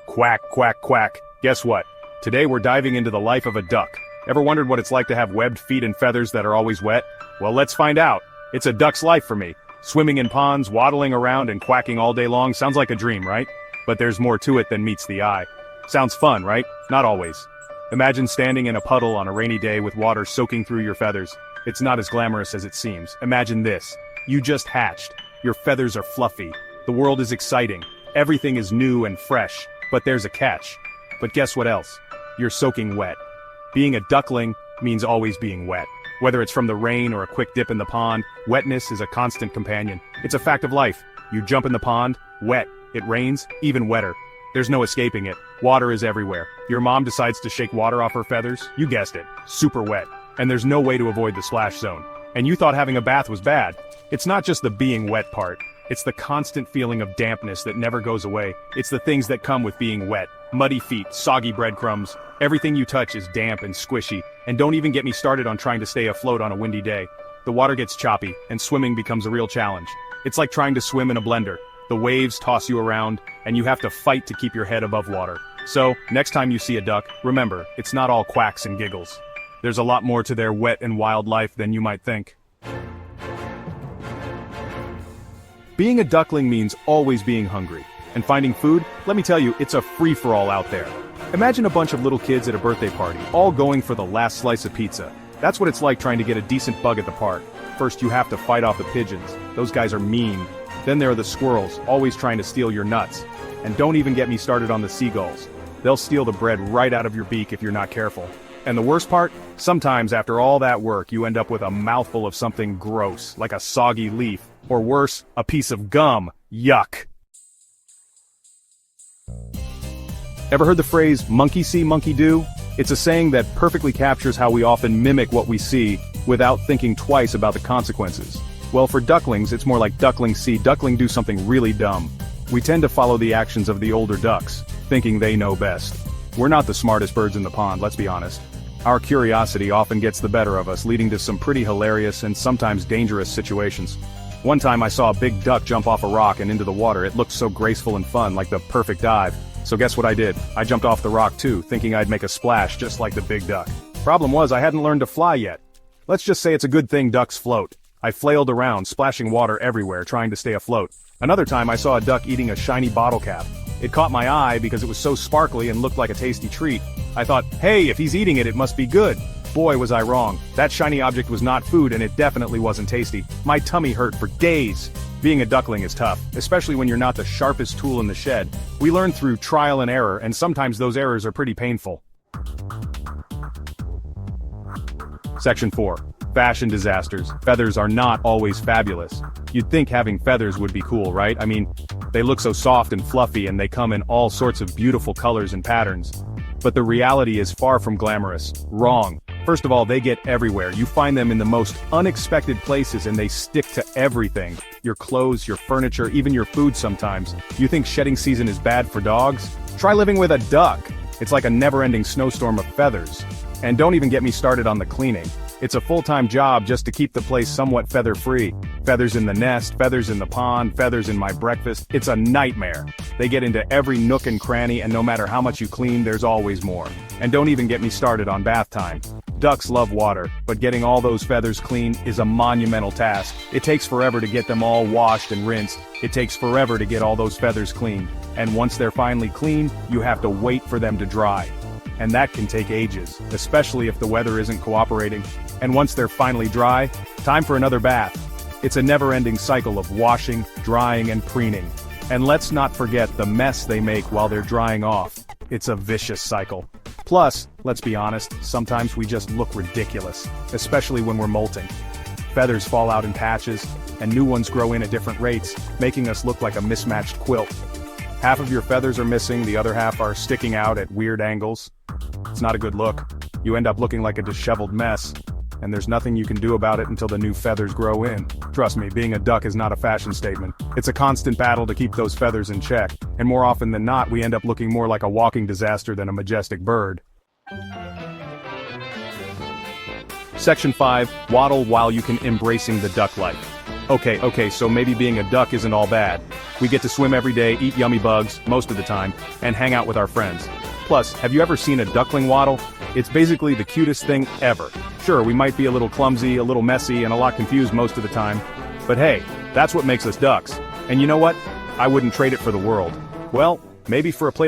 Quack, quack, quack. Guess what? Today we're diving into the life of a duck. Ever wondered what it's like to have webbed feet and feathers that are always wet? Well, let's find out. It's a duck's life for me. Swimming in ponds, waddling around, and quacking all day long sounds like a dream, right? But there's more to it than meets the eye. Sounds fun, right? Not always. Imagine standing in a puddle on a rainy day with water soaking through your feathers. It's not as glamorous as it seems. Imagine this. You just hatched. Your feathers are fluffy. The world is exciting. Everything is new and fresh. But there's a catch. But guess what else? You're soaking wet. Being a duckling means always being wet. Whether it's from the rain or a quick dip in the pond, wetness is a constant companion. It's a fact of life. You jump in the pond, wet. It rains, even wetter. There's no escaping it. Water is everywhere. Your mom decides to shake water off her feathers, you guessed it, super wet. And there's no way to avoid the splash zone. And you thought having a bath was bad. It's not just the being wet part. It's the constant feeling of dampness that never goes away. It's the things that come with being wet. Muddy feet, soggy breadcrumbs. Everything you touch is damp and squishy. And don't even get me started on trying to stay afloat on a windy day. The water gets choppy, and swimming becomes a real challenge. It's like trying to swim in a blender. The waves toss you around, and you have to fight to keep your head above water. So, next time you see a duck, remember, it's not all quacks and giggles. There's a lot more to their wet and wild life than you might think. Being a duckling means always being hungry. And finding food, let me tell you, it's a free-for-all out there. Imagine a bunch of little kids at a birthday party, all going for the last slice of pizza. That's what it's like trying to get a decent bug at the park. First you have to fight off the pigeons. Those guys are mean. Then there are the squirrels, always trying to steal your nuts. And don't even get me started on the seagulls. They'll steal the bread right out of your beak if you're not careful. And the worst part? Sometimes after all that work you end up with a mouthful of something gross, like a soggy leaf. Or worse, a piece of gum. Yuck. Ever heard the phrase, monkey see, monkey do? It's a saying that perfectly captures how we often mimic what we see without thinking twice about the consequences. Well, for ducklings, it's more like duckling see, duckling do something really dumb. We tend to follow the actions of the older ducks, thinking they know best. We're not the smartest birds in the pond, let's be honest. Our curiosity often gets the better of us, leading to some pretty hilarious and sometimes dangerous situations. One time I saw a big duck jump off a rock and into the water. It looked so graceful and fun, like the perfect dive. So guess what I did? I jumped off the rock too, thinking I'd make a splash just like the big duck. Problem was I hadn't learned to fly yet. Let's just say it's a good thing ducks float. I flailed around, splashing water everywhere, trying to stay afloat. Another time I saw a duck eating a shiny bottle cap. It caught my eye because it was so sparkly and looked like a tasty treat. I thought, hey, if he's eating it, it must be good. Boy, was I wrong. That shiny object was not food and it definitely wasn't tasty. My tummy hurt for days. Being a duckling is tough, especially when you're not the sharpest tool in the shed. We learn through trial and error, and sometimes those errors are pretty painful. Section 4. Fashion disasters. Feathers are not always fabulous. You'd think having feathers would be cool, right? I mean, they look so soft and fluffy and they come in all sorts of beautiful colors and patterns. But the reality is far from glamorous. Wrong. First of all, they get everywhere. You find them in the most unexpected places and they stick to everything. Your clothes, your furniture, even your food sometimes. You think shedding season is bad for dogs? Try living with a duck. It's like a never-ending snowstorm of feathers. And don't even get me started on the cleaning. It's a full-time job just to keep the place somewhat feather-free. Feathers in the nest, feathers in the pond, feathers in my breakfast. It's a nightmare. They get into every nook and cranny, and no matter how much you clean, there's always more. And don't even get me started on bath time. Ducks love water, but getting all those feathers clean is a monumental task. It takes forever to get them all washed and rinsed. It takes forever to get all those feathers clean. And once they're finally clean, you have to wait for them to dry. And that can take ages, especially if the weather isn't cooperating. And once they're finally dry, time for another bath. It's a never-ending cycle of washing, drying, and preening. And let's not forget the mess they make while they're drying off. It's a vicious cycle. Plus, let's be honest, sometimes we just look ridiculous, especially when we're molting. Feathers fall out in patches, and new ones grow in at different rates, making us look like a mismatched quilt. Half of your feathers are missing, the other half are sticking out at weird angles. It's not a good look. You end up looking like a disheveled mess. And there's nothing you can do about it until the new feathers grow in. Trust me, being a duck is not a fashion statement. It's a constant battle to keep those feathers in check, and more often than not we end up looking more like a walking disaster than a majestic bird. Section 5. Waddle while you can embracing the duck life. Okay, so maybe being a duck isn't all bad. We get to swim every day, eat yummy bugs, most of the time, and hang out with our friends. Plus, have you ever seen a duckling waddle? It's basically the cutest thing ever. Sure, we might be a little clumsy, a little messy, and a lot confused most of the time. But hey, that's what makes us ducks. And you know what? I wouldn't trade it for the world. Well, maybe for a plate of